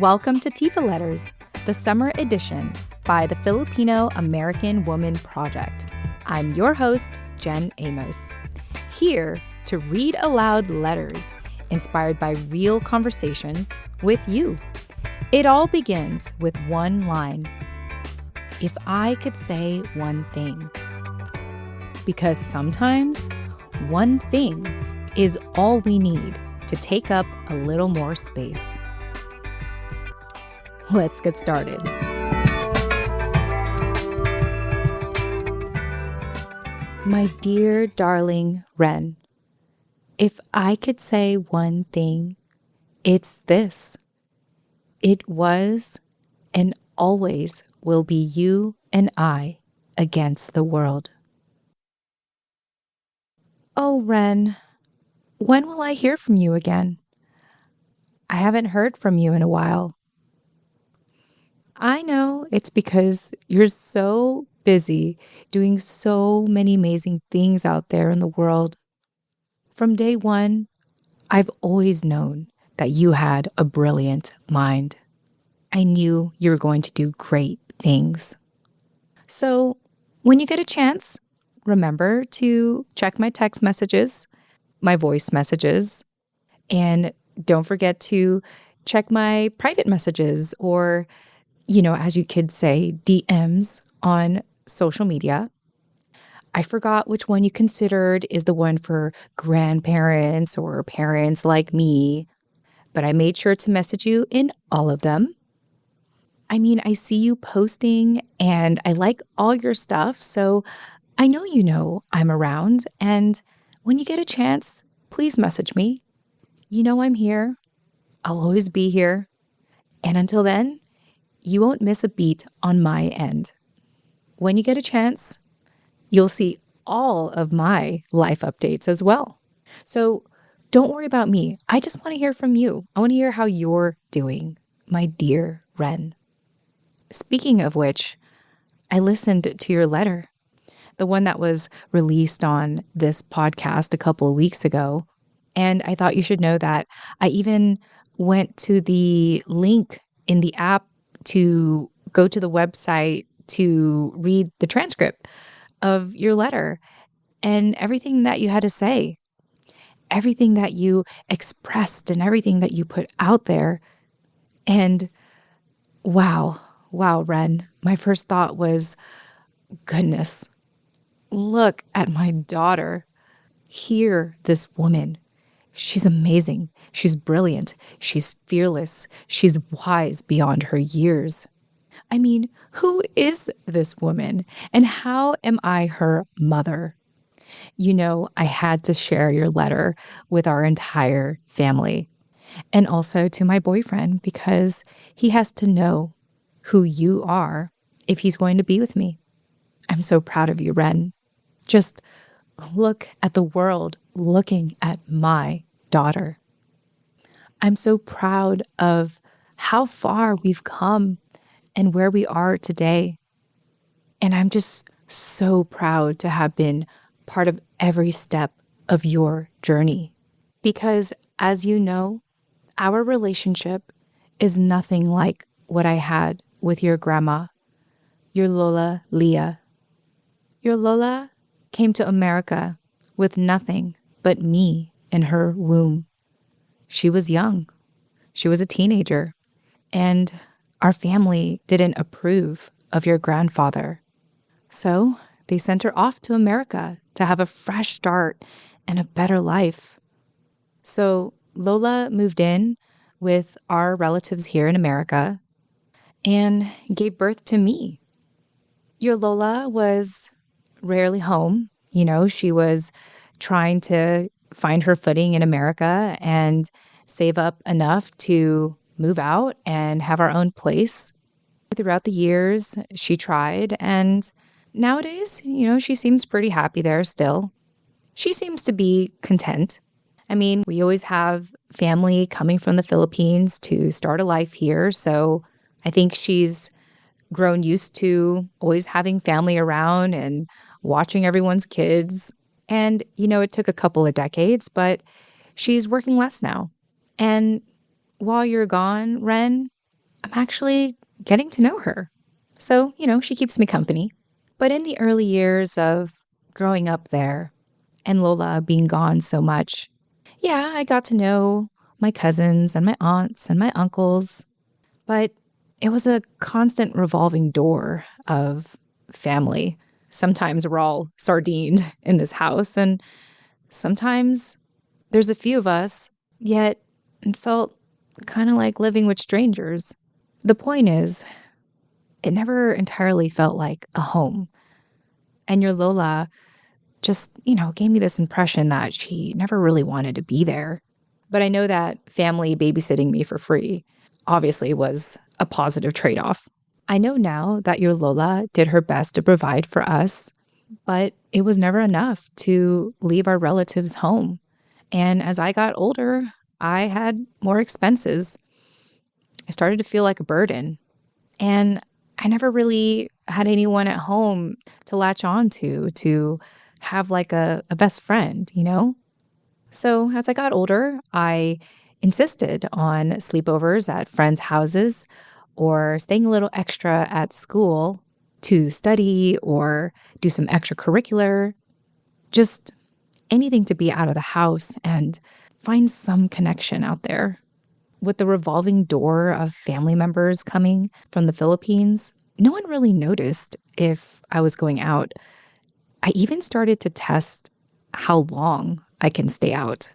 Welcome to Tifa Letters, the summer edition by the Filipino American Woman Project. I'm your host, Jen Amos, here to read aloud letters inspired by real conversations with you. It all begins with one line. If I could say one thing. Because sometimes one thing is all we need to take up a little more space. Let's get started. My dear darling Ren, if I could say one thing, it's this. It was and always will be you and I against the world. Oh, Ren, when will I hear from you again? I haven't heard from you in a while. I know it's because you're so busy doing so many amazing things out there in the world. From day one, I've always known that you had a brilliant mind. I knew you were going to do great things. So when you get a chance, remember to check my text messages, my voice messages, and don't forget to check my private messages or, as you kids say, DMs on social media. I forgot which one you considered is the one for grandparents or parents like me, but I made sure to message you in all of them. I see you posting and I like all your stuff, so I know you know I'm around, and when you get a chance, please message me. You know I'm here. I'll always be here. And until then, you won't miss a beat on my end. When you get a chance, you'll see all of my life updates as well. So don't worry about me. I just want to hear from you. I want to hear how you're doing, my dear Ren. Speaking of which, I listened to your letter, the one that was released on this podcast a couple of weeks ago. And I thought you should know that I even went to the link in the app to go to the website to read the transcript of your letter and everything that you had to say, everything that you expressed and everything that you put out there. And wow, Ren, my first thought was, goodness, look at my daughter. Hear this woman. She's amazing. She's brilliant. She's fearless. She's wise beyond her years. Who is this woman? And how am I her mother? I had to share your letter with our entire family and also to my boyfriend because he has to know who you are if he's going to be with me. I'm so proud of you, Ren. Just look at the world looking at my daughter. I'm so proud of how far we've come and where we are today. And I'm just so proud to have been part of every step of your journey. Because as you know, our relationship is nothing like what I had with your grandma, your Lola Leah. Your Lola came to America with nothing but me in her womb. She was young. She was a teenager. And our family didn't approve of your grandfather. So they sent her off to America to have a fresh start and a better life. So Lola moved in with our relatives here in America and gave birth to me. Your Lola was rarely home. She was trying to find her footing in America and save up enough to move out and have our own place. Throughout the years, she tried, and nowadays, she seems pretty happy there still. She seems to be content. We always have family coming from the Philippines to start a life here, so I think she's grown used to always having family around and watching everyone's kids. And, it took a couple of decades, but she's working less now. And while you're gone, Ren, I'm actually getting to know her. So, she keeps me company. But in the early years of growing up there and Lola being gone so much, yeah, I got to know my cousins and my aunts and my uncles, but it was a constant revolving door of family. Sometimes we're all sardined in this house, and sometimes there's a few of us, yet it felt kind of like living with strangers. The point is, it never entirely felt like a home. And your Lola just, gave me this impression that she never really wanted to be there. But I know that family babysitting me for free obviously was a positive trade off. I know now that your Lola did her best to provide for us, but it was never enough to leave our relatives home. And as I got older, I had more expenses. I started to feel like a burden. And I never really had anyone at home to latch on to have like a best friend. So as I got older, I insisted on sleepovers at friends' houses or staying a little extra at school to study or do some extracurricular, just anything to be out of the house and find some connection out there. With the revolving door of family members coming from the Philippines, no one really noticed if I was going out. I even started to test how long I can stay out.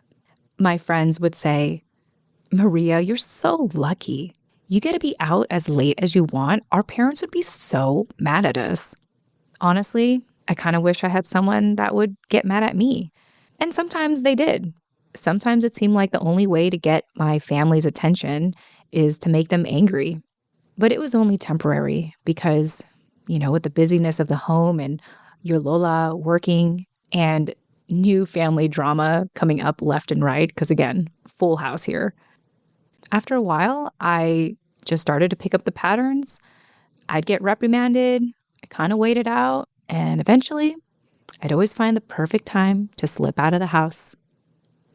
My friends would say, Maria, you're so lucky. You get to be out as late as you want. Our parents would be so mad at us. Honestly, I kind of wish I had someone that would get mad at me. And sometimes they did. Sometimes it seemed like the only way to get my family's attention is to make them angry. But it was only temporary because, with the busyness of the home and your Lola working and new family drama coming up left and right, because again, full house here. After a while, I just started to pick up the patterns. I'd get reprimanded, I kind of waited out, and eventually, I'd always find the perfect time to slip out of the house.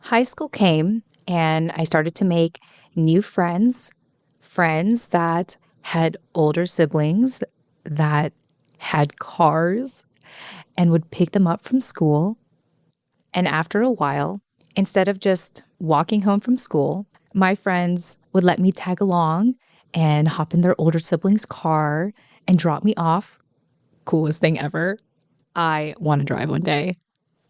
High school came, and I started to make new friends that had older siblings, that had cars, and would pick them up from school. And after a while, instead of just walking home from school, my friends would let me tag along and hop in their older siblings' car and drop me off. Coolest thing ever. I want to drive one day.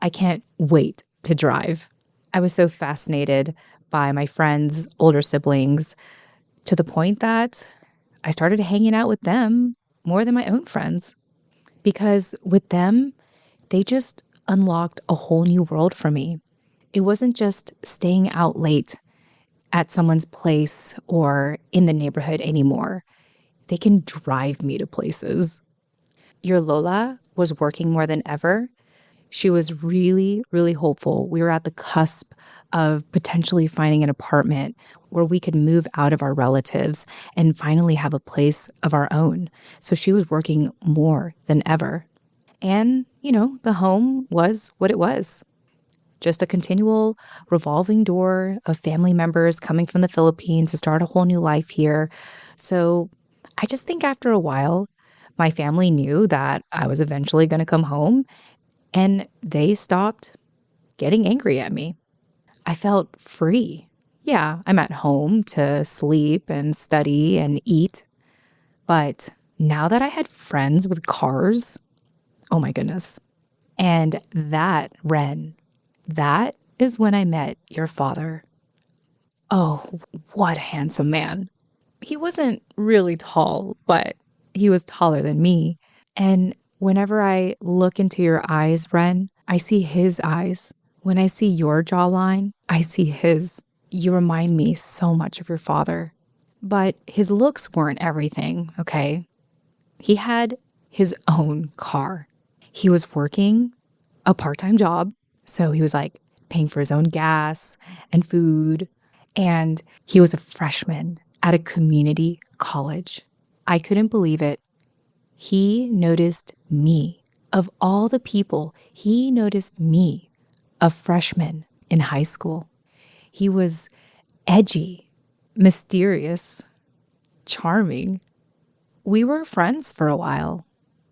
I can't wait to drive. I was so fascinated by my friends' older siblings to the point that I started hanging out with them more than my own friends. Because with them, they just unlocked a whole new world for me. It wasn't just staying out late at someone's place or in the neighborhood anymore. They can drive me to places. Your Lola was working more than ever. She was really, really hopeful. We were at the cusp of potentially finding an apartment where we could move out of our relatives and finally have a place of our own. So she was working more than ever. And, the home was what it was. Just a continual revolving door of family members coming from the Philippines to start a whole new life here. So I just think after a while, my family knew that I was eventually going to come home and they stopped getting angry at me. I felt free. Yeah, I'm at home to sleep and study and eat. But now that I had friends with cars, oh my goodness. And that, Ren, that is when I met your father. Oh, what a handsome man. He wasn't really tall, but he was taller than me. And whenever I look into your eyes, Ren, I see his eyes. When I see your jawline, I see his. You remind me so much of your father. But his looks weren't everything, okay? He had his own car. He was working a part-time job, so he was like paying for his own gas and food. And he was a freshman at a community college. I couldn't believe it. He noticed me. Of all the people, he noticed me, a freshman in high school. He was edgy, mysterious, charming. We were friends for a while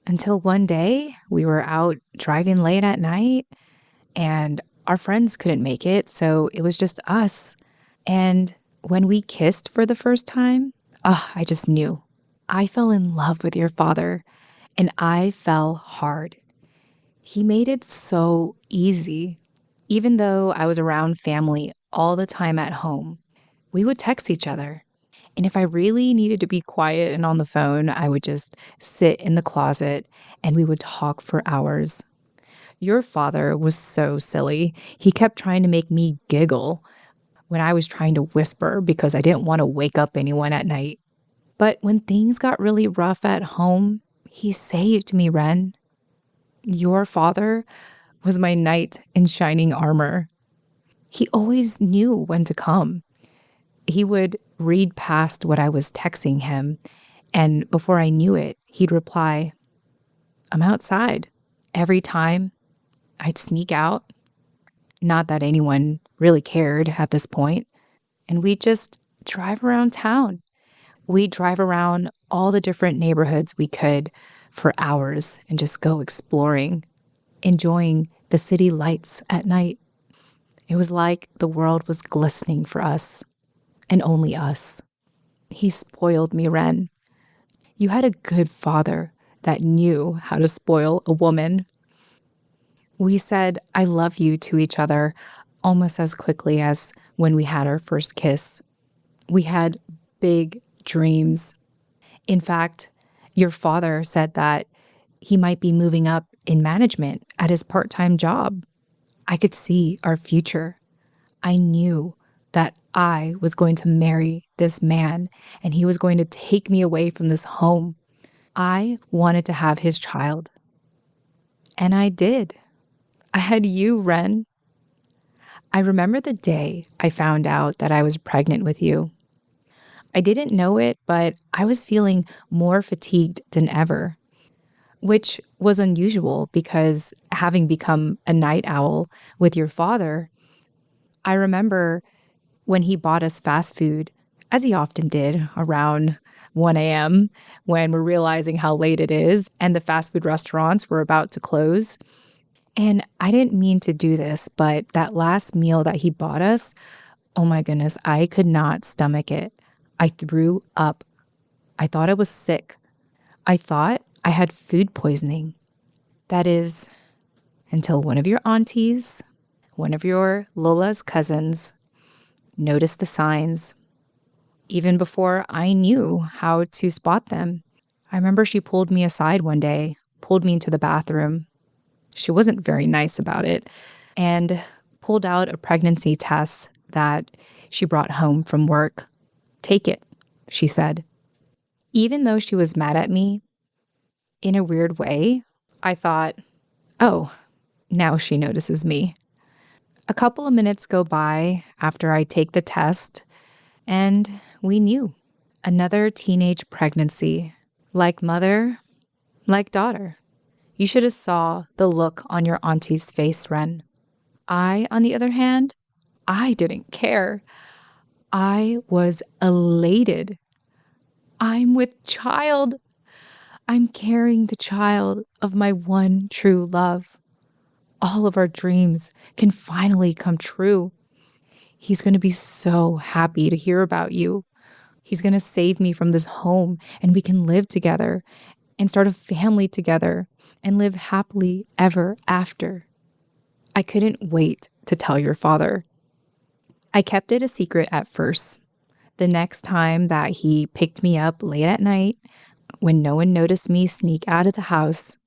until one day we were out driving late at night and our friends couldn't make it, so it was just us. And when we kissed for the first time, I just knew. I fell in love with your father, and I fell hard. He made it so easy. Even though I was around family all the time at home, we would text each other. And if I really needed to be quiet and on the phone, I would just sit in the closet and we would talk for hours. Your father was so silly. He kept trying to make me giggle when I was trying to whisper because I didn't want to wake up anyone at night. But when things got really rough at home, he saved me, Ren. Your father was my knight in shining armor. He always knew when to come. He would read past what I was texting him, and before I knew it, he'd reply, "I'm outside." Every time I'd sneak out, not that anyone really cared at this point, and we'd just drive around town. We'd drive around all the different neighborhoods we could for hours and just go exploring, enjoying the city lights at night. It was like the world was glistening for us, and only us. He spoiled me, Ren. You had a good father that knew how to spoil a woman. We said, "I love you" to each other almost as quickly as when we had our first kiss. We had big dreams. In fact, your father said that he might be moving up in management at his part-time job. I could see our future. I knew that I was going to marry this man and he was going to take me away from this home. I wanted to have his child. And I did. I had you, Ren. I remember the day I found out that I was pregnant with you. I didn't know it, but I was feeling more fatigued than ever, which was unusual because having become a night owl with your father, I remember when he bought us fast food, as he often did around 1 a.m. when we're realizing how late it is and the fast food restaurants were about to close. And I didn't mean to do this, but that last meal that he bought us, oh my goodness, I could not stomach it. I threw up. I thought I was sick. I thought I had food poisoning. That is, until one of your aunties, one of your Lola's cousins, noticed the signs, even before I knew how to spot them. I remember she pulled me aside one day, pulled me into the bathroom. She wasn't very nice about it, and pulled out a pregnancy test that she brought home from work. "Take it," she said. Even though she was mad at me, in a weird way, I thought, oh, now she notices me. A couple of minutes go by after I take the test, and we knew. Another teenage pregnancy. Like mother, like daughter. You should have saw the look on your auntie's face, Ren. I, on the other hand, I didn't care. I was elated. I'm with child. I'm carrying the child of my one true love. All of our dreams can finally come true. He's going to be so happy to hear about you. He's going to save me from this home and we can live together and start a family together and live happily ever after. I couldn't wait to tell your father. I kept it a secret at first. The next time that he picked me up late at night, when no one noticed me sneak out of the house,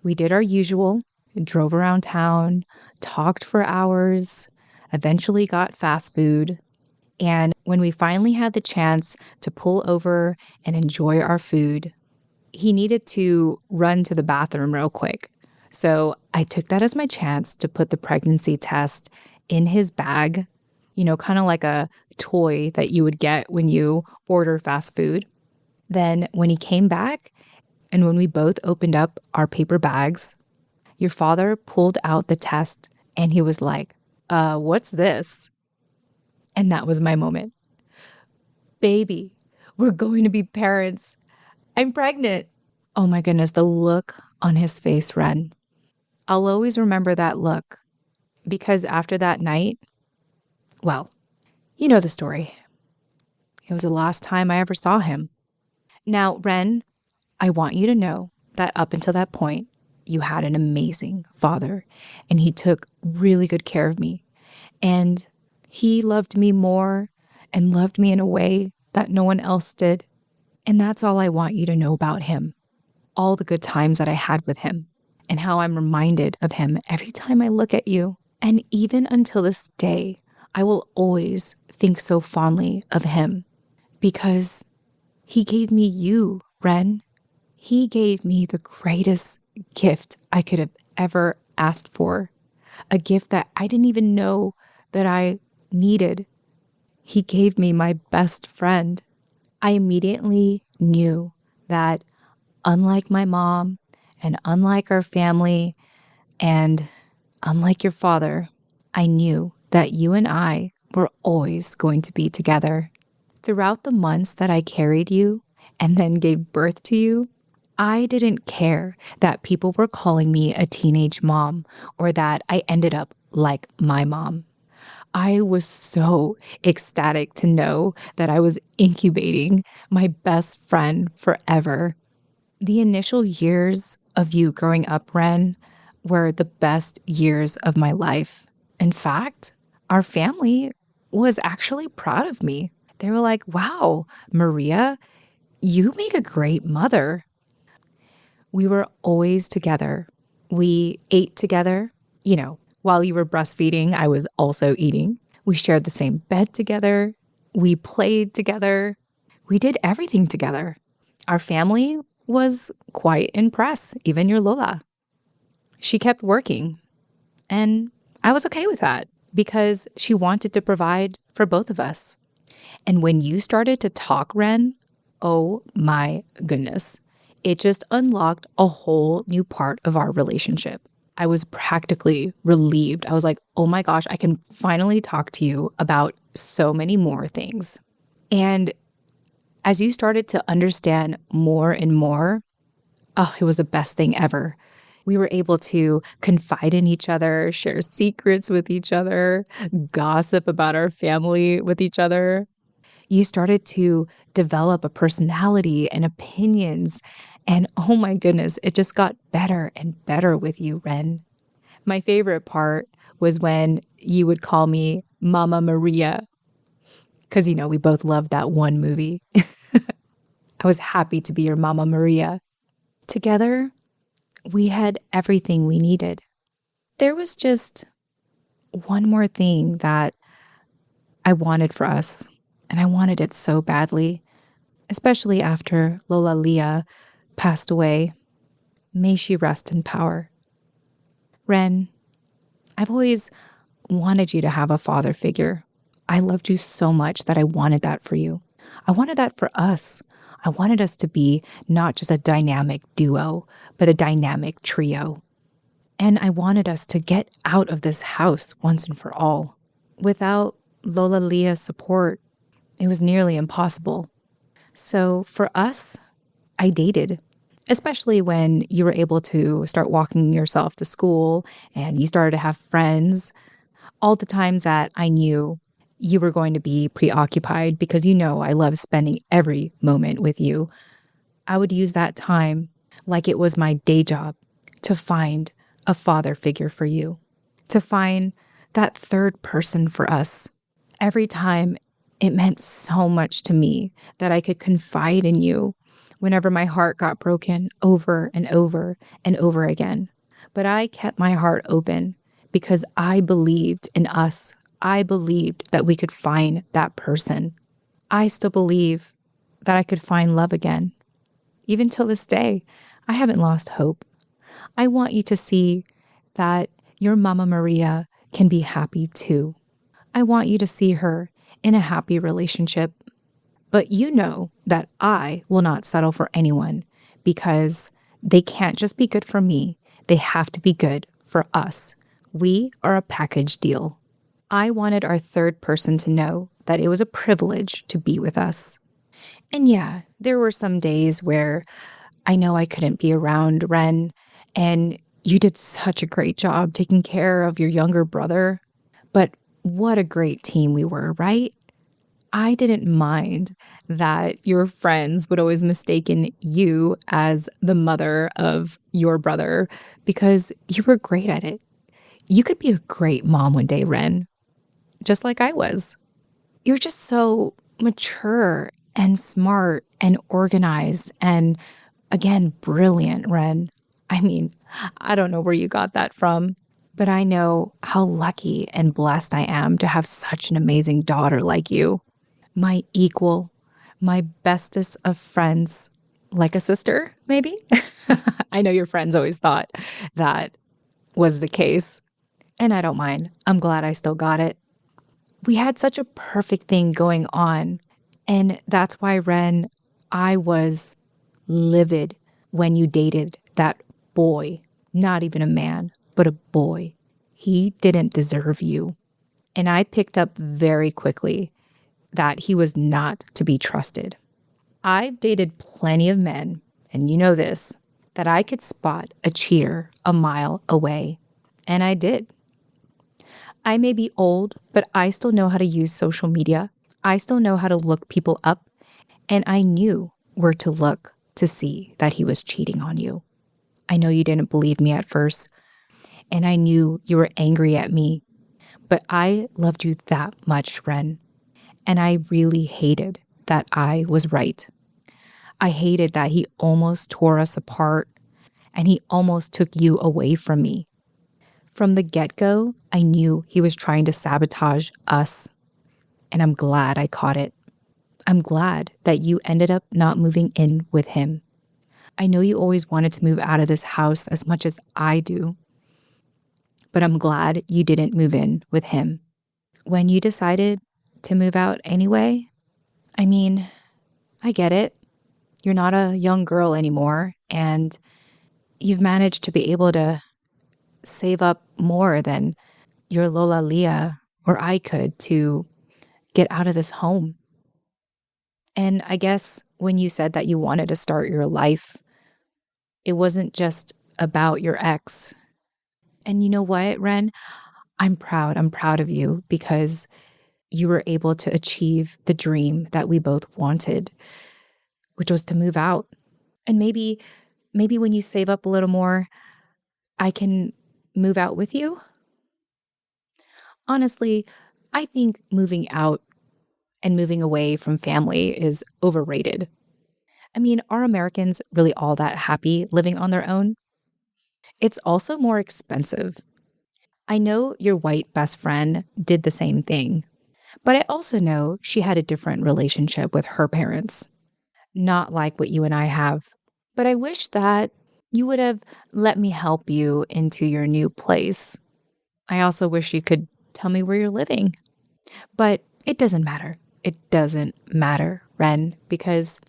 we did our usual, drove around town, talked for hours, eventually got fast food. And when we finally had the chance to pull over and enjoy our food, he needed to run to the bathroom real quick. So I took that as my chance to put the pregnancy test in his bag, kind of like a toy that you would get when you order fast food. Then when he came back and when we both opened up our paper bags, your father pulled out the test and he was like, what's this? And that was my moment. Baby, We're going to be parents. I'm pregnant. Oh my goodness, the look on his face, Ren. I'll always remember that look because after that night, well, you know the story. It was the last time I ever saw him. Now, Ren, I want you to know that up until that point, you had an amazing father and he took really good care of me. And he loved me more and loved me in a way that no one else did. And that's all I want you to know about him. All the good times that I had with him and how I'm reminded of him every time I look at you. And even until this day, I will always think so fondly of him because he gave me you, Ren. He gave me the greatest gift I could have ever asked for, a gift that I didn't even know that I needed. He gave me my best friend. I immediately knew that unlike my mom and unlike our family and unlike your father, I knew that you and I were always going to be together. Throughout the months that I carried you and then gave birth to you, I didn't care that people were calling me a teenage mom or that I ended up like my mom. I was so ecstatic to know that I was incubating my best friend forever. The initial years of you growing up, Ren, were the best years of my life. In fact, our family was actually proud of me. They were like, wow, Maria, you make a great mother. We were always together. We ate together. While you were breastfeeding, I was also eating. We shared the same bed together. We played together. We did everything together. Our family was quite impressed, even your Lola. She kept working, and I was okay with that because she wanted to provide for both of us. And when you started to talk, Ren, oh my goodness, it just unlocked a whole new part of our relationship. I was practically relieved. I was like, oh my gosh, I can finally talk to you about so many more things. And as you started to understand more and more, oh, it was the best thing ever. We were able to confide in each other, share secrets with each other, gossip about our family with each other. You started to develop a personality and opinions. And oh my goodness, it just got better and better with you, Ren. My favorite part was when you would call me Mama Maria, because, we both loved that one movie. I was happy to be your Mama Maria. Together, we had everything we needed. There was just one more thing that I wanted for us, and I wanted it so badly, especially after Lola Leah passed away. May she rest in power. Ren, I've always wanted you to have a father figure. I loved you so much that I wanted that for you. I wanted that for us. I wanted us to be not just a dynamic duo, but a dynamic trio. And I wanted us to get out of this house once and for all. Without Lola Leah's support, it was nearly impossible. So for us, I dated, especially when you were able to start walking yourself to school and you started to have friends. All the times that I knew you were going to be preoccupied because I love spending every moment with you, I would use that time like it was my day job to find a father figure for you, to find that third person for us. Every time it meant so much to me that I could confide in you whenever my heart got broken over and over and over again. But I kept my heart open because I believed in us. I believed that we could find that person. I still believe that I could find love again. Even till this day, I haven't lost hope. I want you to see that your Mama Maria can be happy too. I want you to see her in a happy relationship. But you know that I will not settle for anyone because they can't just be good for me. They have to be good for us. We are a package deal. I wanted our third person to know that it was a privilege to be with us. And yeah, there were some days where I know I couldn't be around Ren, and you did such a great job taking care of your younger brother. But what a great team we were, right? I didn't mind that your friends would always mistaken you as the mother of your brother because you were great at it. You could be a great mom one day, Ren, just like I was. You're just so mature and smart and organized and, again, brilliant, Ren. I mean, I don't know where you got that from, but I know how lucky and blessed I am to have such an amazing daughter like you. My equal, my bestest of friends, like a sister, maybe? I know your friends always thought that was the case, and I don't mind. I'm glad I still got it. We had such a perfect thing going on, and that's why, Ren, I was livid when you dated that boy, not even a man, but a boy. He didn't deserve you. And I picked up very quickly that he was not to be trusted. I've dated plenty of men, and you know this, that I could spot a cheater a mile away. And I did. I may be old, but I still know how to use social media. I still know how to look people up. And I knew where to look to see that he was cheating on you. I know you didn't believe me at first, and I knew you were angry at me, but I loved you that much, Ren. And I really hated that I was right. I hated that he almost tore us apart and he almost took you away from me. From the get-go, I knew he was trying to sabotage us, and I'm glad I caught it. I'm glad that you ended up not moving in with him. I know you always wanted to move out of this house as much as I do, but I'm glad you didn't move in with him. When you decided to move out anyway, I mean, I get it. You're not a young girl anymore, and you've managed to be able to save up more than your Lola Leah or I could to get out of this home. And I guess when you said that you wanted to start your life, it wasn't just about your ex. And you know what, Ren? I'm proud. I'm proud of you because you were able to achieve the dream that we both wanted, which was to move out. And maybe when you save up a little more, I can move out with you. Honestly, I think moving out and moving away from family is overrated. I mean, are Americans really all that happy living on their own? It's also more expensive. I know your white best friend did the same thing, but I also know she had a different relationship with her parents, not like what you and I have. But I wish that you would have let me help you into your new place. I also wish you could tell me where you're living. But it doesn't matter. It doesn't matter, Ren, because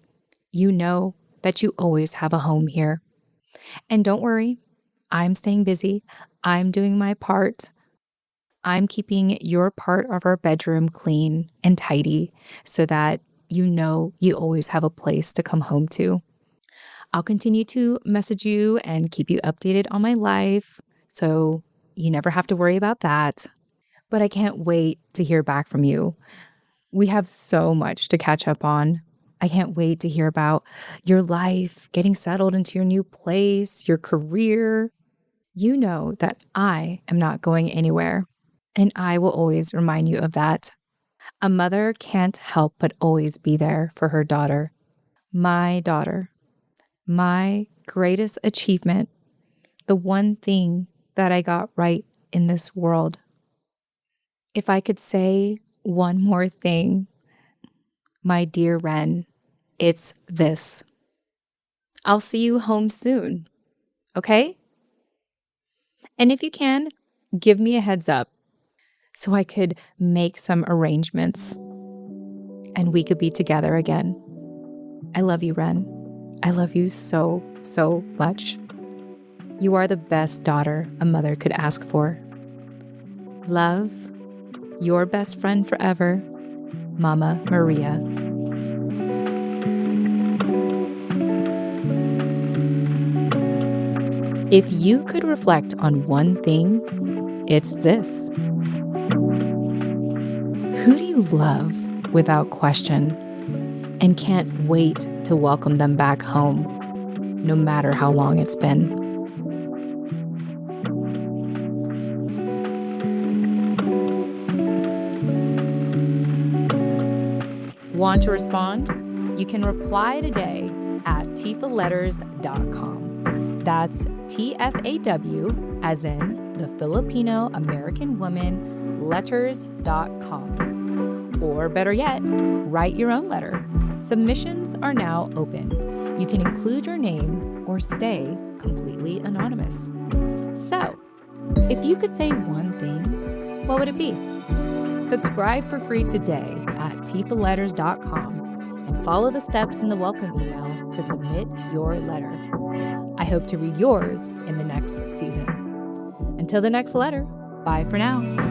you know that you always have a home here. And don't worry, I'm staying busy. I'm doing my part. I'm keeping your part of our bedroom clean and tidy so that you know you always have a place to come home to. I'll continue to message you and keep you updated on my life, so you never have to worry about that. But I can't wait to hear back from you. We have so much to catch up on. I can't wait to hear about your life, getting settled into your new place, your career. You know that I am not going anywhere, and I will always remind you of that. A mother can't help but always be there for her daughter. My daughter, my greatest achievement, the one thing that I got right in this world. If I could say one more thing, my dear Ren, it's this. I'll see you home soon, okay? And if you can, give me a heads up so I could make some arrangements and we could be together again. I love you, Ren. I love you so, so much. You are the best daughter a mother could ask for. Love, your best friend forever, Mama Maria. If you could reflect on one thing, it's this. Who do you love without question and can't wait to welcome them back home, no matter how long it's been? Want to respond? You can reply today at tfaletters.com. That's TFAW, as in the Filipino American Woman Letters.com. Or better yet, write your own letter. Submissions are now open. You can include your name or stay completely anonymous. So, if you could say one thing, what would it be? Subscribe for free today at tfaletters.com and follow the steps in the welcome email to submit your letter. I hope to read yours in the next season. Until the next letter, bye for now.